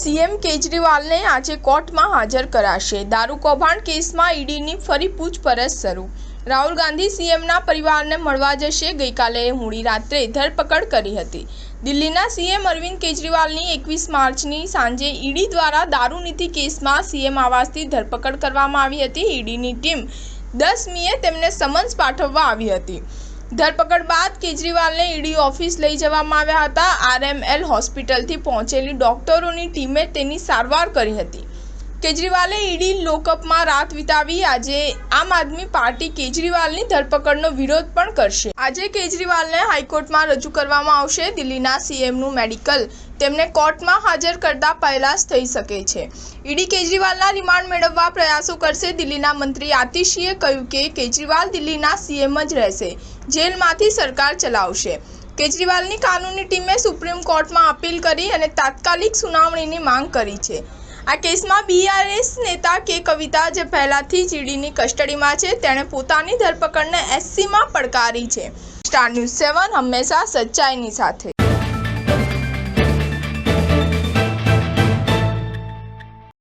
CM કેજરીવાલને આજે કોર્ટમાં હાજર કરાશે। દારૂ કૌભાંડ કેસમાં ઈડીની ફરી પૂછપરછ શરૂ। રાહુલ ગાંધી સીએમના પરિવારને મળવા જશે। ગઈકાલે મોડી રાત્રે ધરપકડ કરી હતી। દિલ્હીના સીએમ અરવિંદ કેજરીવાલની 21 માર્ચની સાંજે ઈડી દ્વારા દારૂ નીતિ કેસમાં સીએમ આવાસથી ધરપકડ કરવામાં આવી હતી। ઈડીની ટીમ 10 મીએ તેમને સમન્સ પાઠવવા આવી હતી। ધરપકડ બાદ કેજરીવાલને ઈડી ઓફિસ લઈ જવામાં આવ્યા હતા। આરએમએલ હોસ્પિટલથી પહોંચેલી ડોક્ટરોની ટીમે તેની સારવાર કરી હતી। કેજરીવાલે ઈડી લોકઅપમાં રાત વિતાવી। આજે આમ આદમી પાર્ટી કેજરીવાલની ધરપકડનો વિરોધ પણ કરશે। આજે કેજરીવાલને હાઈકોર્ટમાં રજૂ કરવામાં આવશે। દિલ્હીના સીએમનું મેડિકલ તેમને કોર્ટમાં હાજર કરતા પહેલા જ થઈ શકે છે। ઈડી કેજરીવાલના રિમાન્ડ મેળવવા પ્રયાસો કરશે। દિલ્હીના મંત્રી આતિશીએ કહ્યું કે કેજરીવાલ દિલ્હીના સીએમ જ રહેશે, જેલમાંથી સરકાર ચલાવશે। કેજરીવાલની કાનૂની ટીમે સુપ્રીમ કોર્ટમાં અપીલ કરી અને તાત્કાલિક સુનાવણીની માંગ કરી છે। આ કેસમાં બીઆરએસ નેતા કે કવિતા, જે પહેલાથી જ ઈડીની કસ્ટડીમાં છે, તેણે પોતાની ધરપકડને એસસીમાં પડકારી છે। સ્ટાર ન્યૂઝ 7 હંમેશા સચ્ચાઈની સાથે।